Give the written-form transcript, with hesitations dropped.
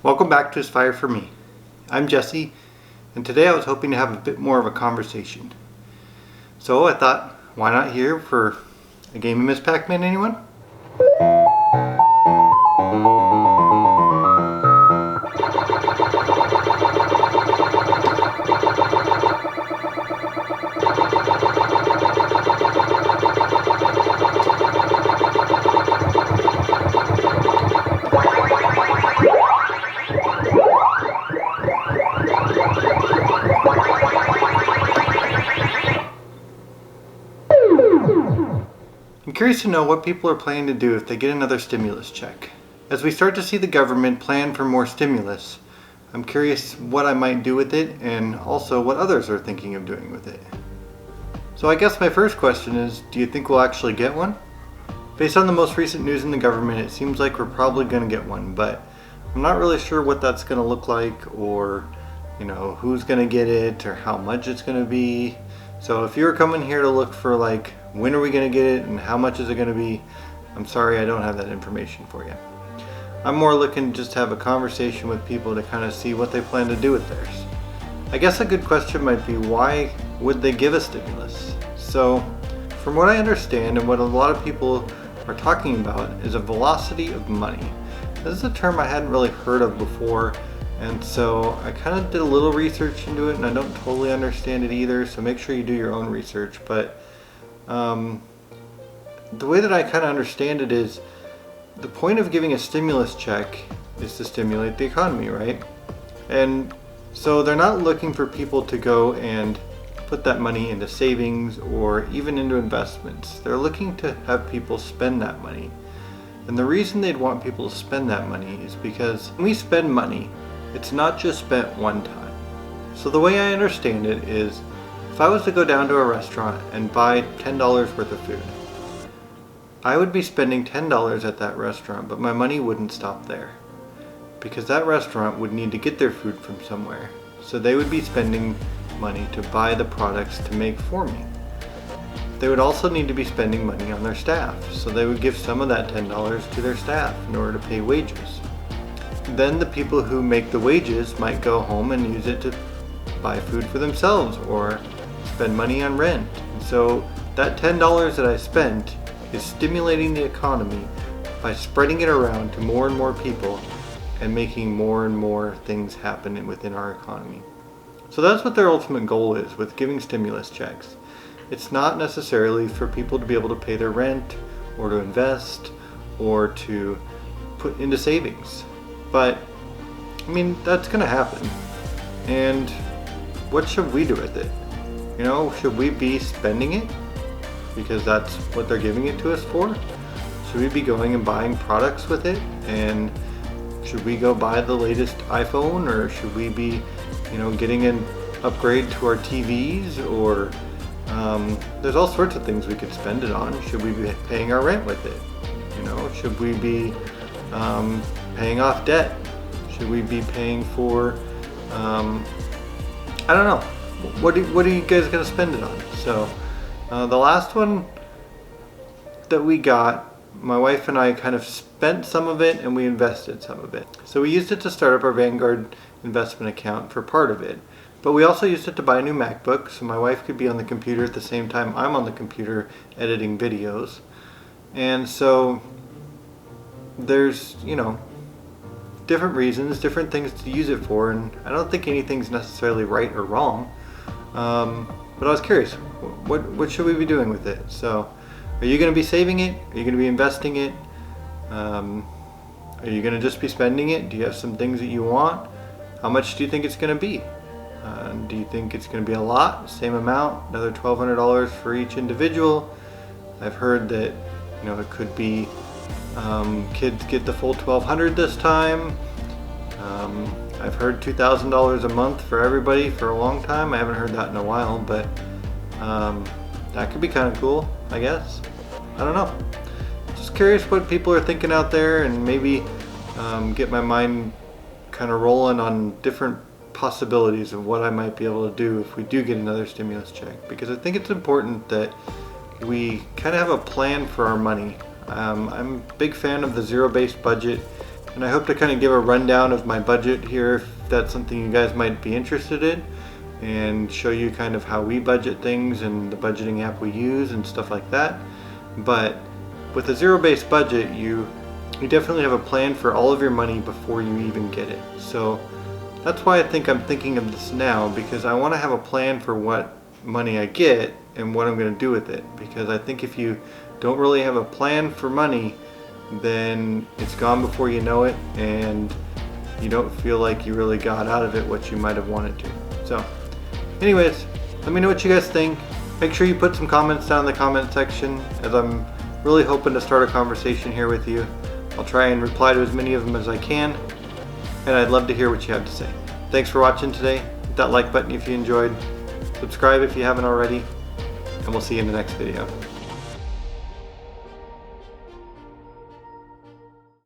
Welcome back to Aspire for Me. I'm Jesse, and today I was hoping to have a bit more of a conversation. So I thought, why not here for a game of Miss Pac-Man, anyone? I'm curious to know what people are planning to do if they get another stimulus check. As we start to see the government plan for more stimulus, I'm curious what I might do with it and also what others are thinking of doing with it. So I guess my first question is, do you think we'll actually get one? Based on the most recent news in the government, it seems like we're probably going to get one, but I'm not really sure what that's going to look like or, who's going to get it or how much it's going to be. So if you're coming here to look for when are we going to get it and how much is it going to be, I'm sorry I don't have that information for you. I'm more looking to just have a conversation with people to kind of see what they plan to do with theirs. I guess a good question might be, why would they give a stimulus? So from what I understand and what a lot of people are talking about is a velocity of money. This is a term I hadn't really heard of before, and so I kind of did a little research into it and I don't totally understand it either, so make sure you do your own research. But the way that I kind of understand it is the point of giving a stimulus check is to stimulate the economy, right? And so they're not looking for people to go and put that money into savings or even into investments. They're looking to have people spend that money. And the reason they'd want people to spend that money is because when we spend money, it's not just spent one time. So the way I understand it is, if I was to go down to a restaurant and buy $10 worth of food, I would be spending $10 at that restaurant, but my money wouldn't stop there. Because that restaurant would need to get their food from somewhere. So they would be spending money to buy the products to make for me. They would also need to be spending money on their staff. So they would give some of that $10 to their staff in order to pay wages. Then the people who make the wages might go home and use it to buy food for themselves or spend money on rent. And so that $10 that I spent is stimulating the economy by spreading it around to more and more people and making more and more things happen within our economy. So that's what their ultimate goal is with giving stimulus checks. It's not necessarily for people to be able to pay their rent or to invest or to put into savings. But that's going to happen. And what should we do with it? Should we be spending it because that's what they're giving it to us for? Should we be going and buying products with it? And should we go buy the latest iPhone, or should we be, getting an upgrade to our TVs? Or there's all sorts of things we could spend it on. Should we be paying our rent with it? Should we be paying off debt? Should we be paying for, I don't know. What are you guys going to spend it on? So the last one that we got, my wife and I kind of spent some of it and we invested some of it. So we used it to start up our Vanguard investment account for part of it. But we also used it to buy a new MacBook so my wife could be on the computer at the same time I'm on the computer editing videos. And so there's, different reasons, different things to use it for, and I don't think anything's necessarily right or wrong. But I was curious, what should we be doing with it? So are you going to be saving it? Are you going to be investing it? Are you going to just be spending it? Do you have some things that you want? How much do you think it's going to be? Do you think it's going to be a lot? Same amount? Another $1,200 for each individual? I've heard that it could be kids get the full $1,200 this time. I've heard $2,000 a month for everybody for a long time. I haven't heard that in a while, but that could be kind of cool, I guess. I don't know. Just curious what people are thinking out there, and maybe get my mind kind of rolling on different possibilities of what I might be able to do if we do get another stimulus check, because I think it's important that we kind of have a plan for our money. I'm a big fan of the zero-based budget And I hope to kind of give a rundown of my budget here if that's something you guys might be interested in, and show you kind of how we budget things and the budgeting app we use and stuff like that. But with a zero-based budget, you definitely have a plan for all of your money before you even get it. So that's why I think I'm thinking of this now, because I want to have a plan for what money I get and what I'm going to do with it. Because I think if you don't really have a plan for money, then it's gone before you know it, and you don't feel like you really got out of it what you might have wanted to. So anyways, let me know what you guys think. Make sure you put some comments down in the comment section, as I'm really hoping to start a conversation here with you. I'll try and reply to as many of them as I can, and I'd love to hear what you have to say. Thanks for watching today. Hit that like button if you enjoyed. Subscribe if you haven't already, and we'll see you in the next video.